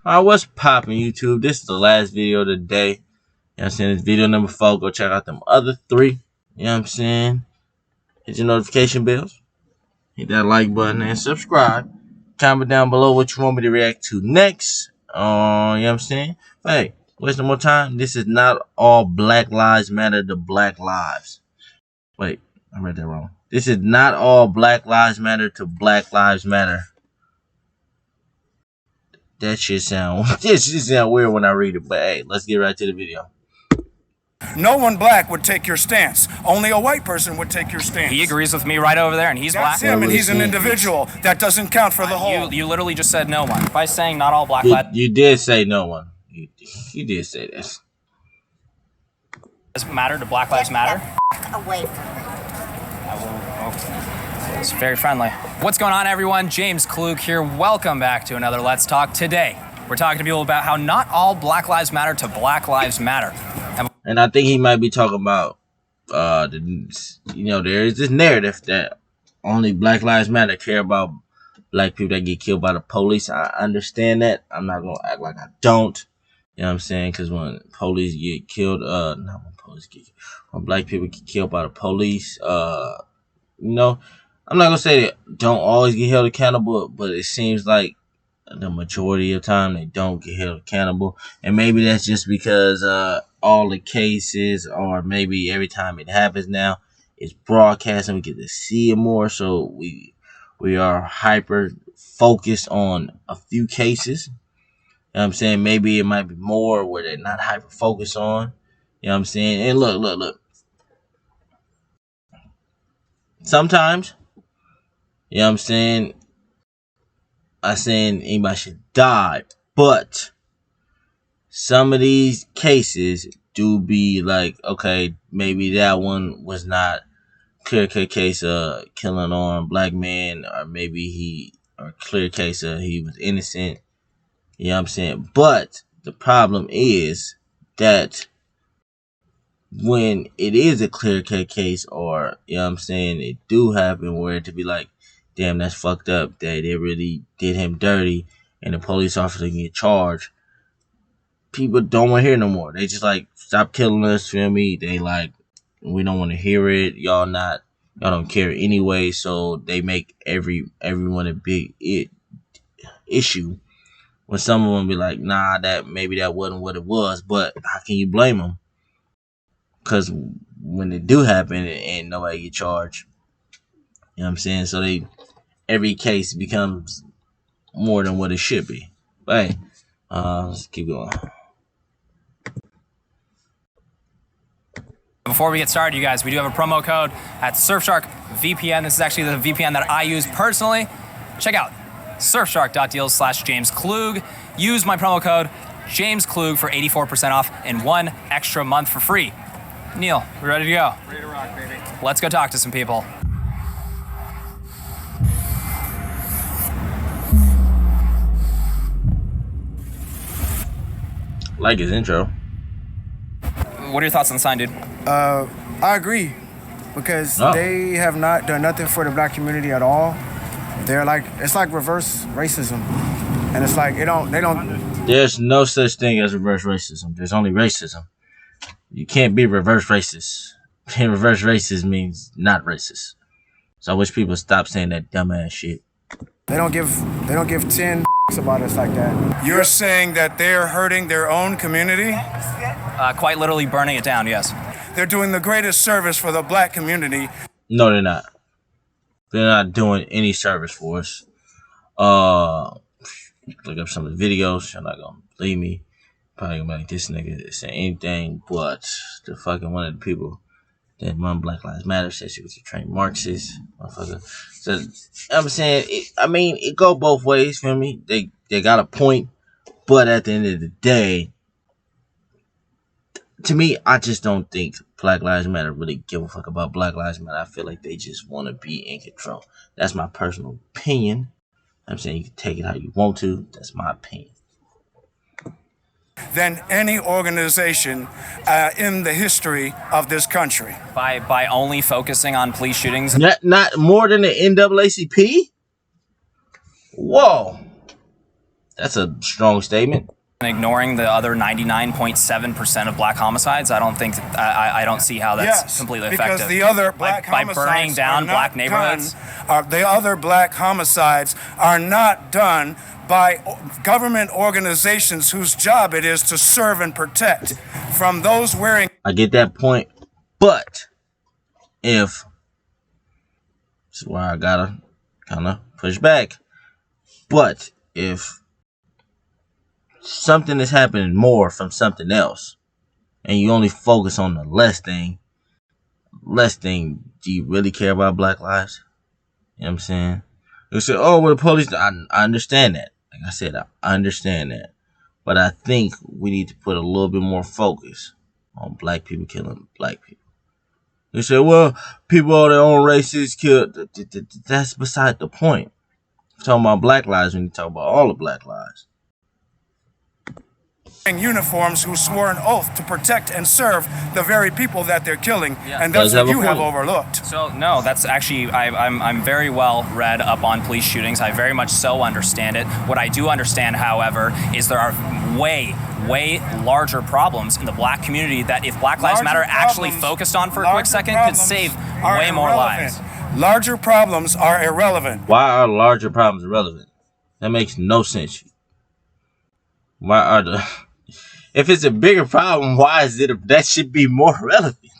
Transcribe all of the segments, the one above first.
What's poppin', YouTube? This is the last video of the day. You know what I'm saying? It's video number 4. Go check out them other 3. You know what I'm saying? Hit your notification bells. Hit that like button and subscribe. Comment down below what you want me to react to next. You know what I'm saying? But hey, waste no more time. This is not all Black Lives Matter to Black Lives. Wait, I read that wrong. This is not all Black Lives Matter to Black Lives Matter. That shit sound weird when I read it, but hey, let's get right to the video. No one black would take your stance. Only a white person would take your stance. He agrees with me right over there, and he's That's black. him, and he's an individual. That doesn't count for the whole. You literally just said no one. By saying not all black lives You did say no one. You did say this. matter to Black Lives Matter. Away from me. It's very friendly. What's going on, everyone? James Klug here. Welcome back to another Let's Talk. Today, we're talking to people about how not all Black Lives Matter to Black Lives Matter. And I think he might be talking about, there is this narrative that only Black Lives Matter care about black people that get killed by the police. I understand that. I'm not going to act like I don't. You know what I'm saying? Because when police get killed, when black people get killed by the police, I'm not going to say that don't always get held accountable, but it seems like the majority of the time they don't get held accountable. And maybe that's just because all the cases, or maybe every time it happens now, it's broadcast and we get to see it more. So we are hyper focused on a few cases. You know what I'm saying? Maybe it might be more where they're not hyper focused on. You know what I'm saying? And look. Sometimes, you know what I'm saying, I'm saying anybody should die, but some of these cases do be like, okay, maybe that one was not clear case of killing an unarmed black man, or maybe clear case of he was innocent. You know what I'm saying? But the problem is that when it is a clear case, or, you know what I'm saying, it do happen where it to be like, damn, that's fucked up, that they really did him dirty, and the police officer get charged, people don't want to hear no more. They just like, stop killing us, feel me? They like, we don't want to hear it. Y'all don't care anyway. So they make everyone a big issue. When some of them be like, nah, maybe that wasn't what it was. But how can you blame them? Because when it do happen, and nobody get charged. You know what I'm saying? So every case becomes more than what it should be. But hey, let's keep going. Before we get started, you guys, we do have a promo code at Surfshark VPN. This is actually the VPN that I use personally. Check out surfshark.deals/James Klug. Use my promo code James Klug for 84% off and 1 extra month for free. Neil, we ready to go? Ready to rock, baby. Let's go talk to some people. Like his intro. What are your thoughts on the sign, dude? I agree, because they have not done nothing for the black community at all. It's like reverse racism, and it's like they don't. There's no such thing as reverse racism. There's only racism. You can't be reverse racist. And reverse racist means not racist. So I wish people stop saying that dumbass shit. They don't give 10 about us like that. You're saying that they're hurting their own community? Quite literally burning it down, yes. They're doing the greatest service for the black community. No, they're not. They're not doing any service for us. Look up some of the videos. You're not gonna believe me. Probably gonna be like, this nigga is saying anything but the fucking one of the people that run Black Lives Matter said she was a trained Marxist, motherfucker. So I'm saying, it go both ways, feel me? They got a point, but at the end of the day, to me, I just don't think Black Lives Matter really give a fuck about Black Lives Matter. I feel like they just want to be in control. That's my personal opinion. I'm saying you can take it how you want to. That's my opinion. Than any organization in the history of this country. By only focusing on police shootings. Not more than the NAACP? Whoa. That's a strong statement. Ignoring the other 99.7% of black homicides, I don't think I don't see how that's completely effective. Because the other black by burning down black neighborhoods. The other black homicides are not done by government organizations whose job it is to serve and protect from those wearing. I get that point, but if this is where I gotta kind of push back, but if something is happening more from something else, and you only focus on the less thing, do you really care about black lives? You know what I'm saying? You say, oh, well, the police, I understand that. Like I said, I understand that. But I think we need to put a little bit more focus on black people killing black people. You say, well, people of their own races killed. That's beside the point. We're talking about black lives when you talk about all the black lives. Uniforms who swore an oath to protect and serve the very people that they're killing, and that's what you have overlooked. So no, that's actually I'm very well read up on police shootings. I very much so understand it. What I do understand, however, is there are way larger problems in the black community that if Black Lives Matter actually focused on for a quick second could save way more lives. Larger problems are irrelevant. Why are larger problems irrelevant? That makes no sense. Why are the... If it's a bigger problem, why is it that should be more relevant?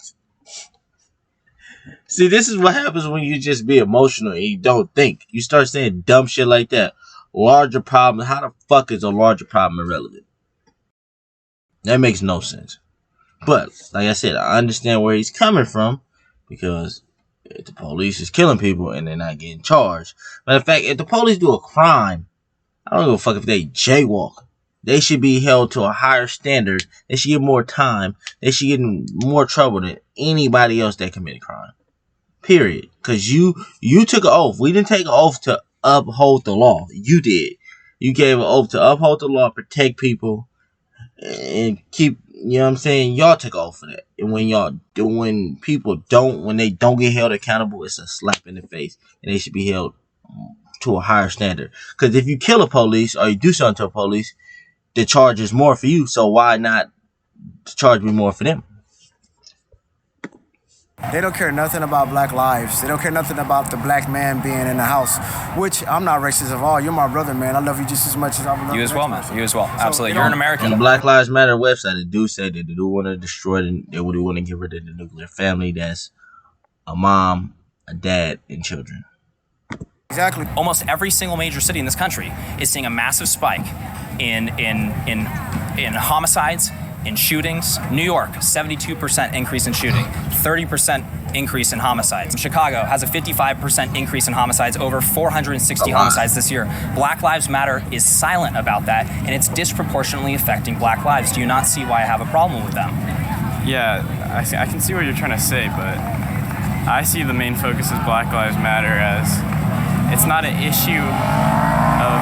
See, this is what happens when you just be emotional and you don't think. You start saying dumb shit like that. Larger problem. How the fuck is a larger problem irrelevant? That makes no sense. But, like I said, I understand where he's coming from. Because if the police is killing people and they're not getting charged. Matter of fact, if the police do a crime, I don't give a fuck if they jaywalk. They should be held to a higher standard. They should get more time. They should get in more trouble than anybody else that committed crime. Period. Because you took an oath. We didn't take an oath to uphold the law. You did. You gave an oath to uphold the law, protect people, and keep, you know what I'm saying? Y'all took an oath for that. And when people don't, when they don't get held accountable, it's a slap in the face. And they should be held to a higher standard. Because if you kill a police or you do something to a police, the charge is more for you, so why not charge me more for them? They don't care nothing about black lives. They don't care nothing about the black man being in the house, which I'm not racist at all. You're my brother, man. I love you just as much as I love you as well, man. You as well. Absolutely. You're an American. On the Black Lives Matter website, they do say that they do want to destroy they do want to get rid of the nuclear family. That's a mom, a dad, and children. Exactly. Almost every single major city in this country is seeing a massive spike in homicides, in shootings. New York, 72% increase in shooting, 30% increase in homicides. Chicago has a 55% increase in homicides, over 460 homicides this year. Black Lives Matter is silent about that, and it's disproportionately affecting black lives. Do you not see why I have a problem with them? Yeah, I can see what you're trying to say, but I see the main focus of Black Lives Matter as it's not an issue of,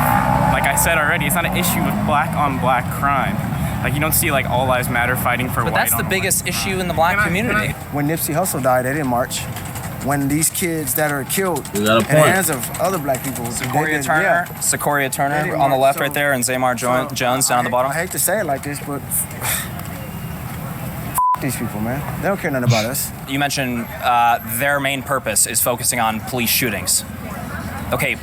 like I said already, it's not an issue of black on black crime. Like, you don't see like all lives matter fighting for white on black. But that's the biggest issue in the black community. When Nipsey Hussle died, they didn't march. When these kids that are killed in the hands of other black people, Secoria Turner on the left right there, and Zamar Jones down on the bottom. I hate to say it like this, but these people, man. They don't care nothing about us. You mentioned their main purpose is focusing on police shootings. Okay,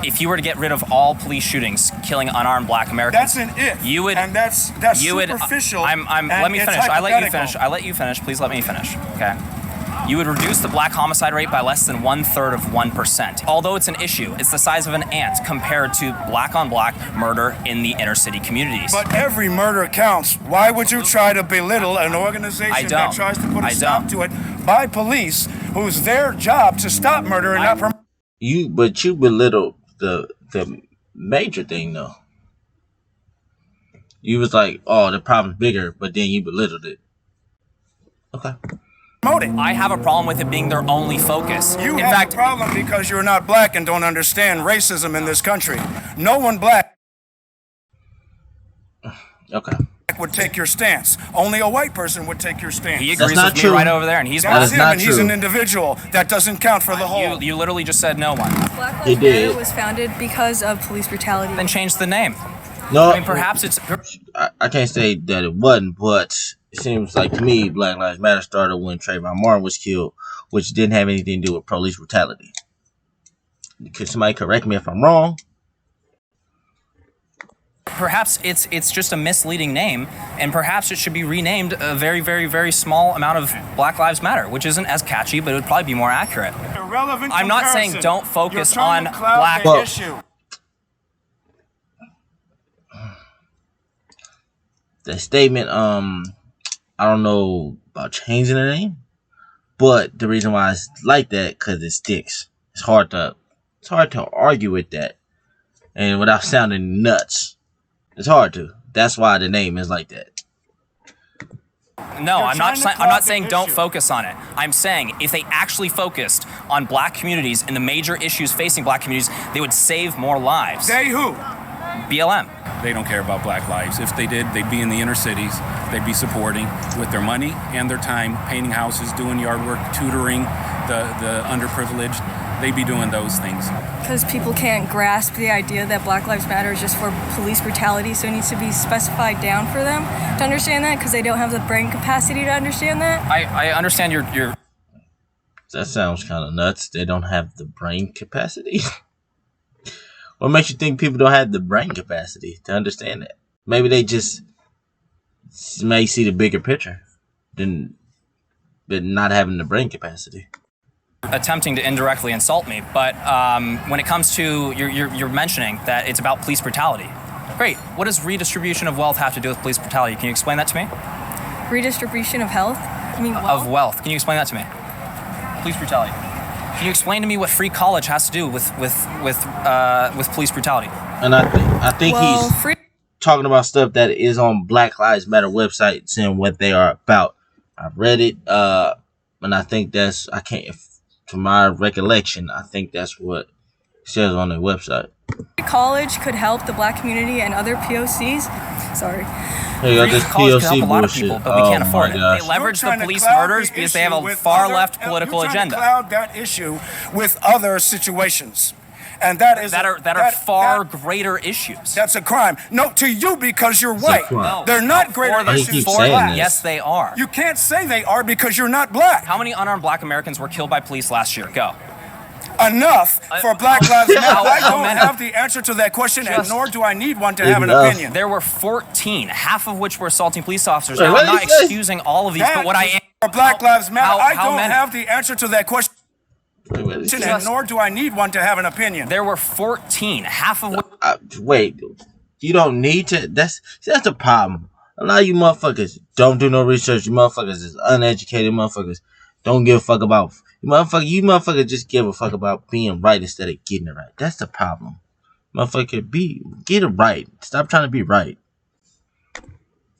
if you were to get rid of all police shootings killing unarmed black Americans, that's an if. You would, and that's superficial. Let me finish. I let you finish. Please let me finish. Okay. You would reduce the black homicide rate by less than 1/3 of 1%. Although it's an issue, it's the size of an ant compared to black on black murder in the inner city communities. But every murder counts. Why would you try to belittle an organization that tries to put a stop to it by police, whose their job to stop murder and not promote? But you belittle the major thing though. You was like, oh, the problem's bigger, but then you belittled it. Okay. I have a problem with it being their only focus. You have a problem because you're not black and don't understand racism in this country. No one black would take your stance. Only a white person would take your stance. He agrees with me right over there, and he's that's him, and he's an individual. That doesn't count for the whole. You literally just said no one. Black Lives Matter was founded because of police brutality. Then change the name. No, I mean, perhaps it's. I can't say that it wasn't, but it seems like to me Black Lives Matter started when Trayvon Martin was killed, which didn't have anything to do with police brutality. Could somebody correct me if I'm wrong? Perhaps it's just a misleading name, and perhaps it should be renamed a very, very, very small amount of Black Lives Matter, which isn't as catchy, but it would probably be more accurate. Irrelevant I'm not saying comparison. don't focus You're trying on to cloud black. the issue. The statement, I don't know about changing the name, but the reason why it's like that because it sticks. It's hard to argue with that, and without sounding nuts, it's hard to. That's why the name is like that. No, You're I'm not. trying to I'm not cloud saying the don't issue. focus on it. I'm saying if they actually focused on black communities and the major issues facing black communities, they would save more lives. They who? BLM. They don't care about black lives. If they did, they'd be in the inner cities. They'd be supporting with their money and their time, painting houses, doing yard work, tutoring the underprivileged. They'd be doing those things. Because people can't grasp the idea that Black Lives Matter is just for police brutality, so it needs to be specified down for them to understand that, because they don't have the brain capacity to understand that. I understand your. That sounds kind of nuts. They don't have the brain capacity. What makes you think people don't have the brain capacity to understand that? Maybe they just may see the bigger picture than not having the brain capacity. Attempting to indirectly insult me, but when it comes to you're mentioning that it's about police brutality. Great. What does redistribution of wealth have to do with police brutality? Can you explain that to me? Redistribution of health? I mean, Of wealth. Can you explain that to me? Police brutality. Can you explain to me what free college has to do with police brutality? And I think well, he's free talking about stuff that is on Black Lives Matter website, saying what they are about. I've read it, and I think that's to my recollection, I think that's what it says on their website. college could help the black community and other POCs. Sorry. Hey, yo, Free this college can POC help a lot of bullshit. people, but we can't Oh afford my it. gosh. They leverage the You're trying to police cloud murders the because they issue have a with far other- left political you're trying agenda to cloud that issue with other situations, and that is that are far greater issues. That's a crime. No, to you because you're white. crime. No, They're not for greater the- He issues keeps for saying black. this. Yes, they are. You can't say they are because you're not black. How many unarmed black Americans were killed by police last year? Go. Enough for Black Lives Matter. I how don't many? have the answer to that question, and Just nor do I need one to have an enough. opinion. There were 14, half of which were assaulting police officers. Wait, Now, what I'm did not he say? excusing all of these, That but what I is am. for Black Lives Matter. I how don't many? have the answer to that question, Wait, what is and this? nor do I need one to have an opinion. There were 14, half of which. Wait, you don't need to. That's the problem. A lot of you motherfuckers don't do no research. You motherfuckers is uneducated motherfuckers. Don't give a fuck about you motherfuckers just give a fuck about being right instead of getting it right. That's the problem. Motherfucker, get it right. Stop trying to be right.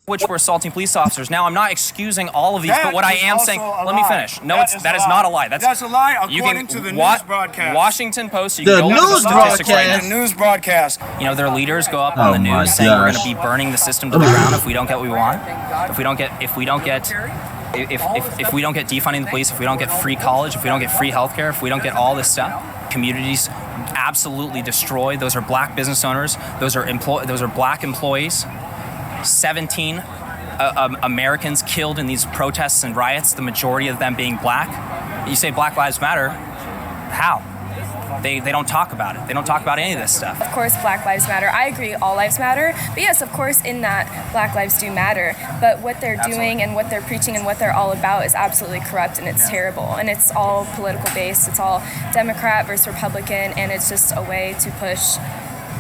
Which were assaulting police officers. Now, I'm not excusing all of these, but what I is am also saying. a Let me lie. finish. No, that is a not a lie. lie. That's a lie you according can to the wa- news broadcast. Washington Post. You The can go look at news statistics right broadcast. The news broadcast. You know, their leaders go up Oh on the my news saying we're going gosh. to be burning the system to the ground if we don't get what we want. If we don't get defunding the police, if we don't get free college, if we don't get free healthcare, if we don't get all this stuff, communities absolutely destroyed. Those are black business owners. Those are black employees. 17 Americans killed in these protests and riots. The majority of them being black. You say Black Lives Matter? How? They don't talk about it. They don't talk about any of this stuff. Of course, Black Lives Matter. I agree, all lives matter. But yes, of course, in that, Black lives do matter. But what they're doing and what they're preaching and what they're all about is absolutely corrupt, and it's terrible. And it's all political based. It's all Democrat versus Republican, and it's just a way to push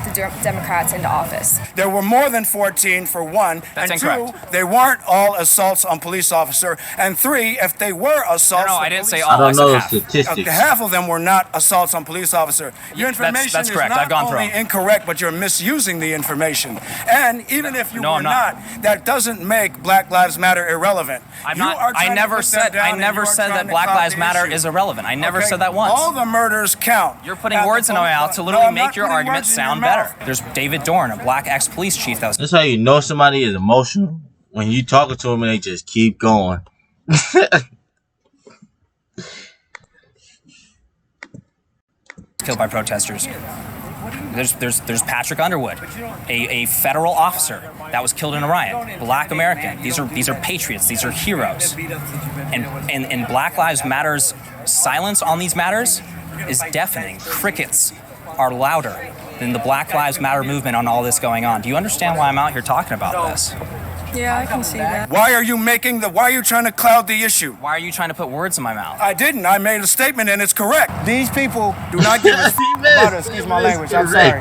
the Democrats into office. There were more than 14 for one, That's and incorrect. 2, they weren't all assaults on police officer, and 3, if they were assaults, No, on I didn't say police all. I I don't said know the half. statistics. half of them were not assaults on police officer. Your information that's correct. is I've not gone through only them. incorrect, but you're misusing the information. And even if you No, were I'm not. that doesn't make Black Lives Matter irrelevant. I'm You not. are I trying to never put them said. down, I and never you are said trying that to Black cloud Lives the Matter issue. is irrelevant. I never Okay? said that once. All the murders count. You're putting And words in my mouth to no, literally I'm make not your putting argument words in your sound mouth. better. There's David Dorn, a black ex-police chief that was That's how you know somebody is emotional when you talking to them and they just keep going. killed by protesters. There's Patrick Underwood, a federal officer that was killed in a riot. Black American. These are patriots. These are heroes. And Black Lives Matter's silence on these matters is deafening. Crickets are louder than the Black Lives Matter movement on all this going on. Do you understand why I'm out here talking about this? Yeah, I can see that. Why are you trying to cloud the issue? Why are you trying to put words in my mouth? I didn't. I made a statement and it's correct. These people do not give a about us. Excuse my language. I'm sorry.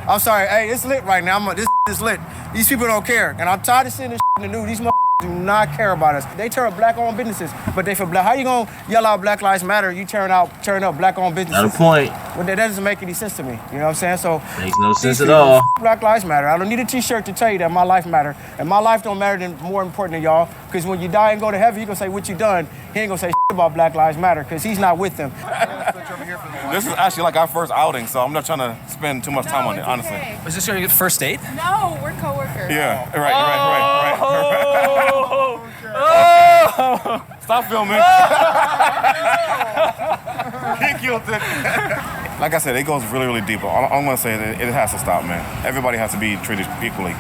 I'm sorry. Hey, it's lit right now. This is lit. These people don't care. And I'm tired of seeing this in the news. These do not care about us. They turn up black-owned businesses, but they for black. How you gonna yell out Black Lives Matter? You turn up black-owned businesses. Not a point. Well, that doesn't make any sense to me. You know what I'm saying? So makes no sense at all. Black Lives Matter. I don't need a T-shirt to tell you that my life matter, and my life don't matter more important than y'all. Because when you die and go to heaven, you gonna say what you done. He ain't gonna say about Black Lives Matter because he's not with them. This is actually like our first outing, so I'm not trying to spend too much time on it, honestly. Was this your first date? No, we're coworkers. Yeah, right. Stop filming. He killed it. Like I said, it goes really, really deep. All I'm going to say is it has to stop, man. Everybody has to be treated equally,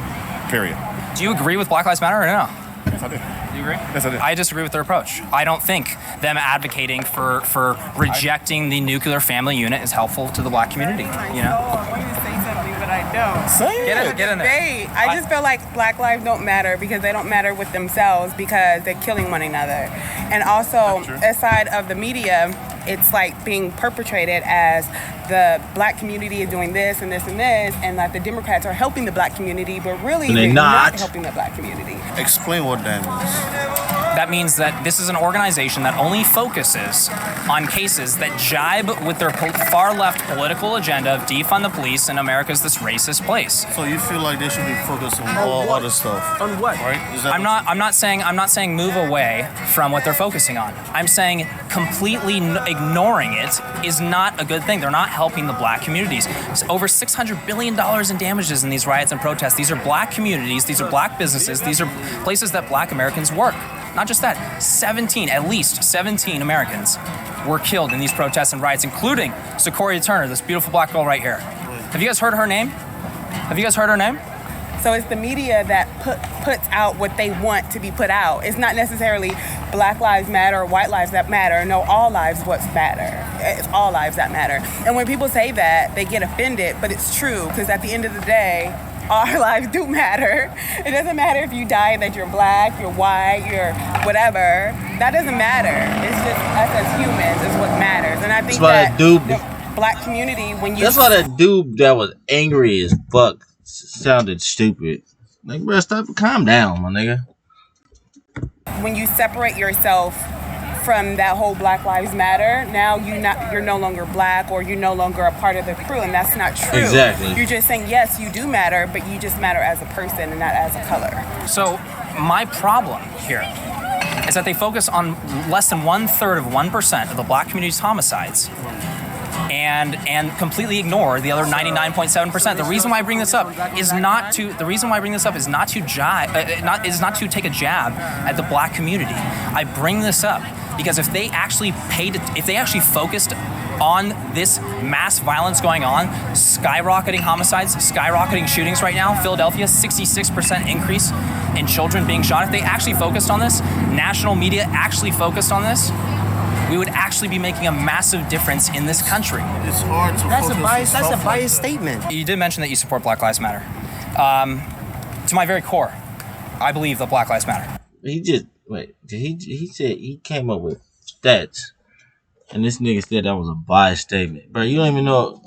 period. Do you agree with Black Lives Matter or no? Yes, I do. You agree? Yes, I do. I disagree with their approach. I don't think them advocating for rejecting the nuclear family unit is helpful to the black community. You know? I want to say something, but I don't. Get in there. I just feel like Black lives don't matter because they don't matter with themselves because they're killing one another. And also, aside of the media, it's like being perpetrated as the black community is doing this and this and this, and like the Democrats are helping the black community, but really they're not helping the black community. Explain what that means. That means that this is an organization that only focuses on cases that jibe with their far left political agenda of defund the police and America's this racist place. So you feel like they should be focused on all other stuff? On what? Right? I'm not saying move away from what they're focusing on. I'm saying completely ignoring it is not a good thing. They're not helping the black communities. It's over $600 billion in damages in these riots and protests. These are black communities. These are black businesses. These are places that black Americans work. Not just that, at least 17 Americans were killed in these protests and riots, including Sequoia Turner, this beautiful black girl right here. Have you guys heard her name? So it's the media that puts out what they want to be put out. It's not necessarily Black Lives Matter or white lives that matter. No, all lives what matter. It's all lives that matter. And when people say that, they get offended, but it's true because at the end of the day, all our lives do matter. It doesn't matter if you die that you're black, you're white, you're whatever. That doesn't matter. It's just us as humans is what matters. And I think the black community, when you... That's why that dude that was angry as fuck sounded stupid. Like, bro, calm down, my nigga. When you separate yourself from that whole Black Lives Matter, now you're no longer black or you're no longer a part of the crew, and that's not true. Exactly. You're just saying, yes, you do matter, but you just matter as a person and not as a color. So my problem here is that they focus on less than 1/3 of 1% of the black community's homicides and completely ignore the other 99.7%. The reason why I bring this up is not to take a jab at the black community. I bring this up because if they actually focused on this mass violence going on, skyrocketing homicides, skyrocketing shootings right now, Philadelphia, 66% increase in children being shot. If they actually focused on this, national media actually focused on this, we would actually be making a massive difference in this country. It's hard to That's a biased statement. You did mention that you support Black Lives Matter. To my very core, I believe that Black Lives Matter. He said he came up with stats, and this nigga said that was a biased statement. Bro, you don't even know.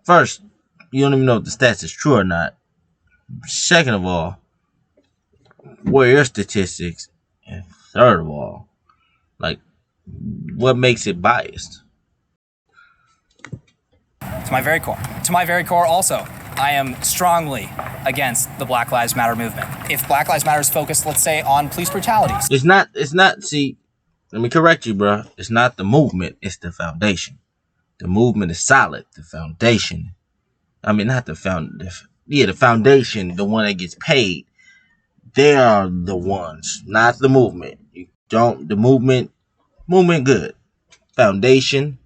First, you don't even know if the stats is true or not. Second of all, what are your statistics? And third of all, like, what makes it biased? To my very core also, I am strongly against the Black Lives Matter movement. If Black Lives Matter is focused, let's say, on police brutalities. It's not, see, let me correct you, bro. It's not the movement, it's the foundation. The movement is solid. The foundation, the foundation, the one that gets paid. They are the ones, not the movement. The movement good. Foundation,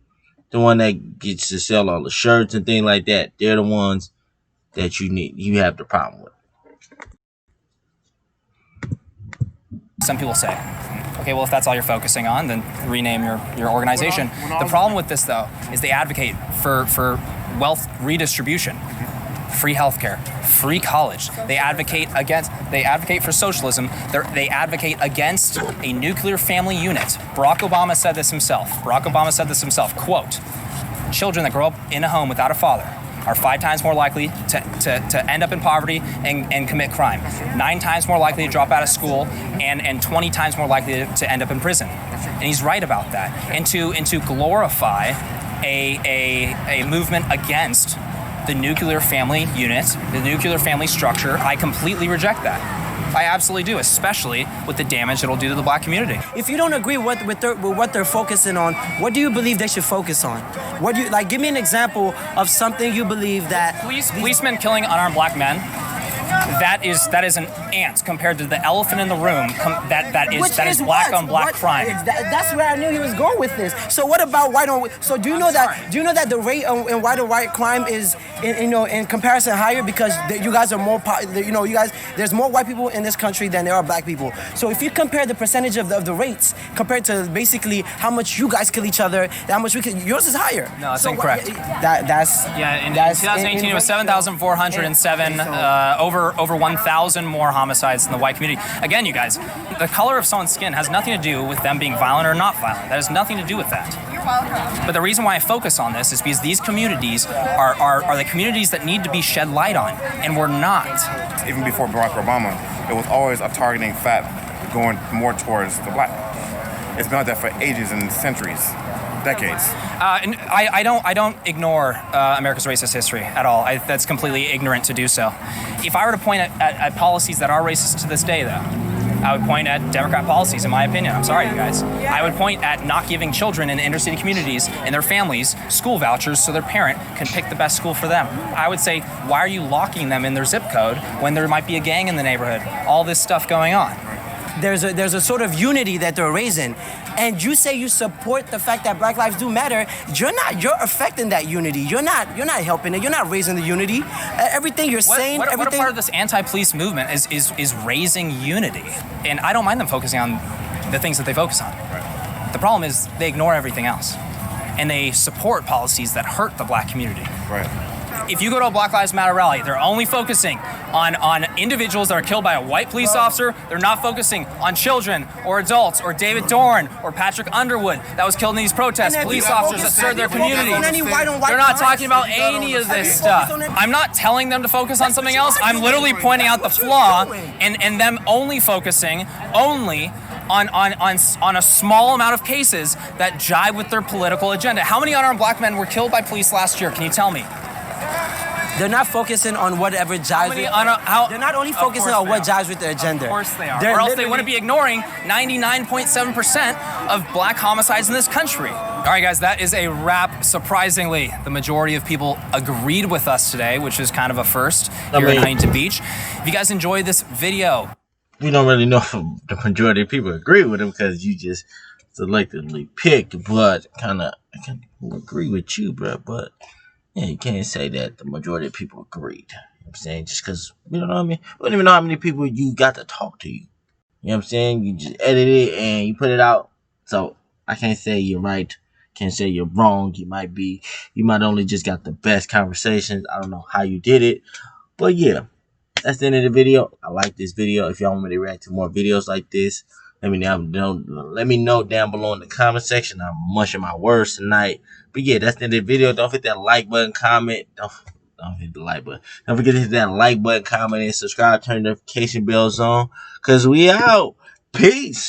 the one that gets to sell all the shirts and things like that. They're the ones that you have the problem with. Some people say, okay, well, if that's all you're focusing on, then rename your organization. The problem with this, though, is they advocate for wealth redistribution, free healthcare, free college. They advocate for socialism. They advocate against a nuclear family unit. Barack Obama said this himself, quote, children that grow up in a home without a father are 5 times more likely to end up in poverty and commit crime, 9 times more likely to drop out of school, and 20 times more likely to end up in prison. And he's right about that. And to glorify a movement against the nuclear family unit, the nuclear family structure, I completely reject that. I absolutely do, especially with the damage it'll do to the black community. If you don't agree with what they're focusing on, what do you believe they should focus on? What do you like? Give me an example of something you believe that policemen killing unarmed black men. That is an ant compared to the elephant in the room. That is black on black crime. That's where I knew he was going with this. So what about white on? So do you know that the rate in white on white crime is in comparison higher because you guys are more there's more white people in this country than there are black people. So if you compare the percentage of the rates compared to basically how much you guys kill each other, how much we kill, yours is higher. No, that's incorrect. In 2018 it was 7,407 over 1,000 more homicides in the white community. Again, you guys, the color of someone's skin has nothing to do with them being violent or not violent. That has nothing to do with that. You're welcome. But the reason why I focus on this is because these communities are the communities that need to be shed light on, and we're not. Even before Barack Obama, it was always a targeting fat going more towards the black. It's been like that for ages and centuries. Decades. And I don't ignore America's racist history at all. That's completely ignorant to do so. If I were to point at policies that are racist to this day, though, I would point at Democrat policies, in my opinion. I'm sorry, you guys. I would point at not giving children in inner city communities and their families school vouchers so their parent can pick the best school for them. I would say, why are you locking them in their zip code when there might be a gang in the neighborhood? All this stuff going on. There's a sort of unity that they're raising, and you say you support the fact that Black lives do matter. You're affecting that unity. You're not helping it. You're not raising the unity. Everything you're saying. What a part of this anti-police movement is raising unity, and I don't mind them focusing on the things that they focus on. Right. The problem is they ignore everything else, and they support policies that hurt the black community. Right. If you go to a Black Lives Matter rally, they're only focusing on individuals that are killed by a white police officer. They're not focusing on children or adults or David Dorn or Patrick Underwood that was killed in these protests, police officers that served their communities. They're not talking about any of this stuff. I'm not telling them to focus on something else. I'm literally pointing out the flaw and them only focusing on a small amount of cases that jive with their political agenda. How many unarmed black men were killed by police last year? Can you tell me? They're not focusing on whatever jives. They're not only focusing on what jives with their agenda. Of course they are. Or else they wouldn't be ignoring 99.7% of black homicides in this country. All right, guys, that is a wrap. Surprisingly, the majority of people agreed with us today, which is kind of a first here in Huntington Beach. If you guys enjoyed this video, we don't really know if the majority of people agree with him because you just selectively picked, but I can agree with you, bro, but yeah, you can't say that the majority of people agreed. You know what I'm saying? Just because, you know what I mean? We don't even know how many people you got to talk to you. You know what I'm saying? You just edit it and you put it out. So I can't say you're right. Can't say you're wrong. You might only just got the best conversations. I don't know how you did it. But yeah, that's the end of the video. I like this video. If y'all want me to react to more videos like this, let me know down below in the comment section. I'm munching my words tonight. But yeah, that's the end of the video. Don't forget that like button, comment. Don't hit the like button. Don't forget to hit that like button, comment, and subscribe. Turn the notification bells on. Because we out. Peace.